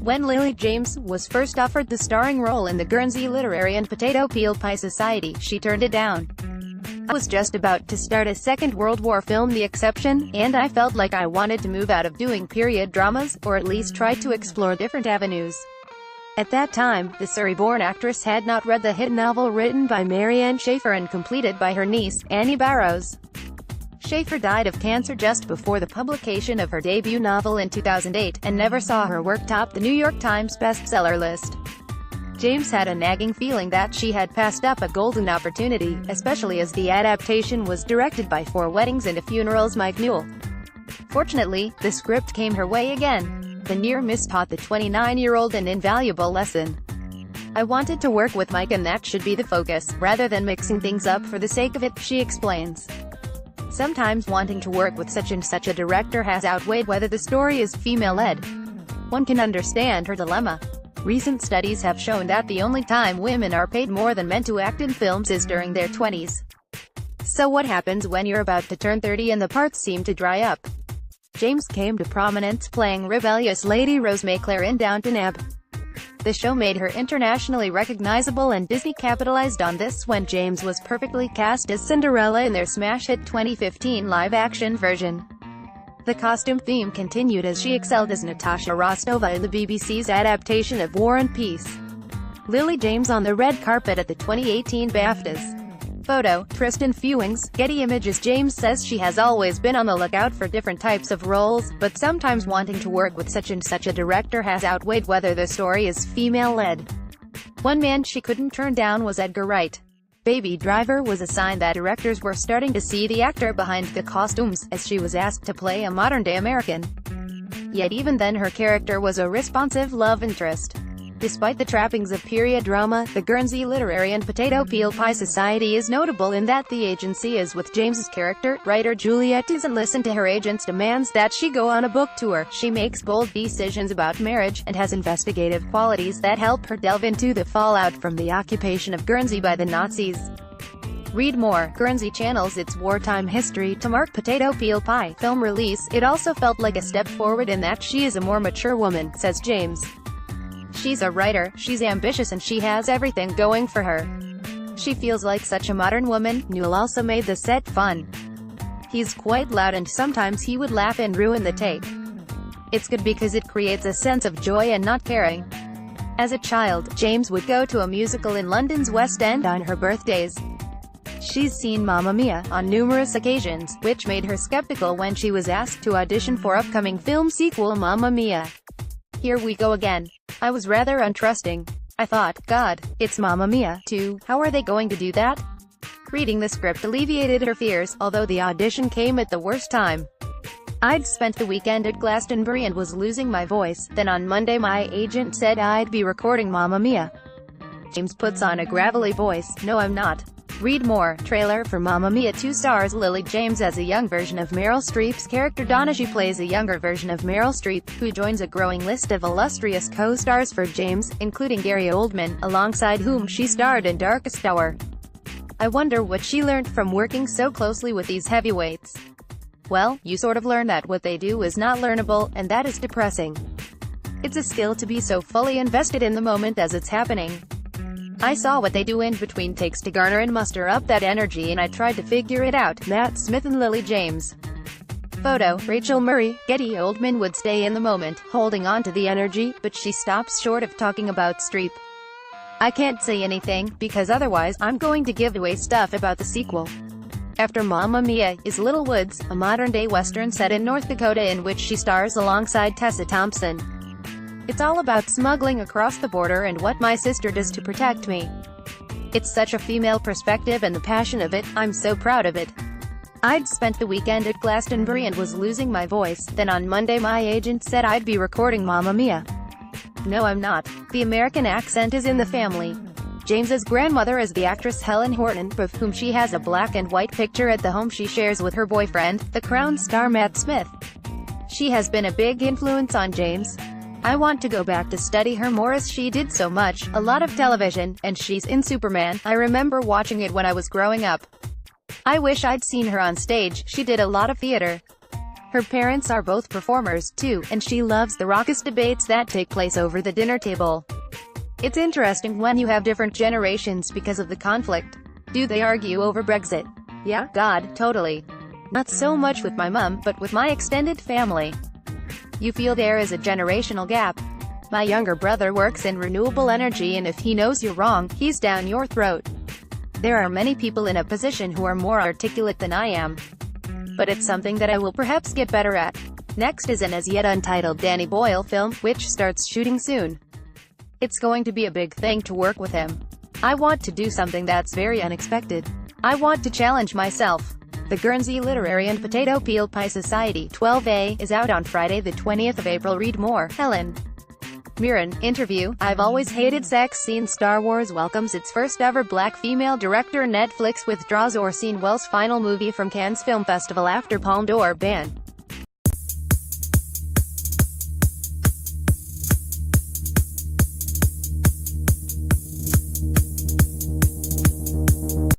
When Lily James was first offered the starring role in the Guernsey Literary and Potato Peel Pie Society, she turned it down. "I was just about to start a Second World War film, The Exception, and I felt like I wanted to move out of doing period dramas, or at least try to explore different avenues." At that time, the Surrey-born actress had not read the hit novel written by Mary Ann Shaffer and completed by her niece, Annie Barrows. Shaffer died of cancer just before the publication of her debut novel in 2008, and never saw her work top the New York Times bestseller list. James had a nagging feeling that she had passed up a golden opportunity, especially as the adaptation was directed by Four Weddings and a Funeral's Mike Newell. Fortunately, the script came her way again. The near miss taught the 29-year-old an invaluable lesson. "I wanted to work with Mike and that should be the focus, rather than mixing things up for the sake of it," she explains. "Sometimes wanting to work with such and such a director has outweighed whether the story is female-led. One can understand her dilemma. Recent studies have shown that the only time women are paid more than men to act in films is during their 20s. So what happens when you're about to turn 30 and the parts seem to dry up?" James came to prominence playing rebellious Lady Rose Mayclair in Downton Abbey. The show made her internationally recognizable, and Disney capitalized on this when James was perfectly cast as Cinderella in their smash hit 2015 live-action version. The costume theme continued as she excelled as Natasha Rostova in the BBC's adaptation of War and Peace. Lily James on the red carpet at the 2018 BAFTAs. Photo, Tristan Fewings, Getty Images. James says she has always been on the lookout for different types of roles, but sometimes wanting to work with such and such a director has outweighed whether the story is female-led. One man she couldn't turn down was Edgar Wright. Baby Driver was a sign that directors were starting to see the actor behind the costumes, as she was asked to play a modern-day American. Yet even then her character was a responsive love interest. Despite the trappings of period drama, the Guernsey Literary and Potato Peel Pie Society is notable in that the agency is with James's character. Writer Juliet doesn't listen to her agent's demands that she go on a book tour. She makes bold decisions about marriage, and has investigative qualities that help her delve into the fallout from the occupation of Guernsey by the Nazis. Read more. Guernsey channels its wartime history to mark Potato Peel Pie film release. "It also felt like a step forward in that she is a more mature woman," says James. "She's a writer, she's ambitious, and she has everything going for her. She feels like such a modern woman." Newell also made the set fun. "He's quite loud and sometimes he would laugh and ruin the take. It's good because it creates a sense of joy and not caring." As a child, James would go to a musical in London's West End on her birthdays. She's seen Mamma Mia on numerous occasions, which made her skeptical when she was asked to audition for upcoming film sequel Mamma Mia. "Here we go again. I was rather untrusting. I thought, God, it's Mamma Mia, too, how are they going to do that?" Reading the script alleviated her fears, although the audition came at the worst time. "I'd spent the weekend at Glastonbury and was losing my voice, then on Monday my agent said I'd be recording Mamma Mia." James puts on a gravelly voice, "No I'm not." Read more. Trailer for Mamma Mia 2 stars Lily James as a young version of Meryl Streep's character Donna. She plays a younger version of Meryl Streep, who joins a growing list of illustrious co-stars for James, including Gary Oldman, alongside whom she starred in Darkest Hour. "I wonder what she learned from working so closely with these heavyweights." Well, you sort of learn that what they do is not learnable, and that is depressing. It's a skill to be so fully invested in the moment as it's happening. "I saw what they do in between takes to garner and muster up that energy, and I tried to figure it out." Matt Smith and Lily James. Photo, Rachel Murray, Getty. Oldman would stay in the moment, holding on to the energy, but she stops short of talking about Streep. "I can't say anything, because otherwise, I'm going to give away stuff about the sequel." After Mamma Mia is Little Woods, a modern-day western set in North Dakota in which she stars alongside Tessa Thompson. "It's all about smuggling across the border and what my sister does to protect me. It's such a female perspective and the passion of it, I'm so proud of it. I'd spent the weekend at Glastonbury and was losing my voice, then on Monday my agent said I'd be recording Mamma Mia." No I'm not. The American accent is in the family. James's grandmother is the actress Helen Horton, of whom she has a black and white picture at the home she shares with her boyfriend, the Crown star Matt Smith. She has been a big influence on James. "I want to go back to study her more as she did so much, a lot of television, and she's in Superman. I remember watching it when I was growing up. I wish I'd seen her on stage, she did a lot of theater." Her parents are both performers, too, and she loves the raucous debates that take place over the dinner table. It's interesting when you have different generations because of the conflict. Do they argue over Brexit? Yeah, God, totally. Not so much with my mum, but with my extended family. You feel there is a generational gap. My younger brother works in renewable energy, and if he knows you're wrong, he's down your throat. There are many people in a position who are more articulate than I am. But it's something that I will perhaps get better at. Next is an as-yet untitled Danny Boyle film, which starts shooting soon. It's going to be a big thing to work with him. I want to do something that's very unexpected. I want to challenge myself. The Guernsey Literary and Potato Peel Pie Society, 12A, is out on Friday the 20th of April. Read more. Helen Mirren, interview. I've always hated sex scenes. Star Wars welcomes its first ever black female director. Netflix withdraws Orson Welles' final movie from Cannes Film Festival after Palme d'Or ban.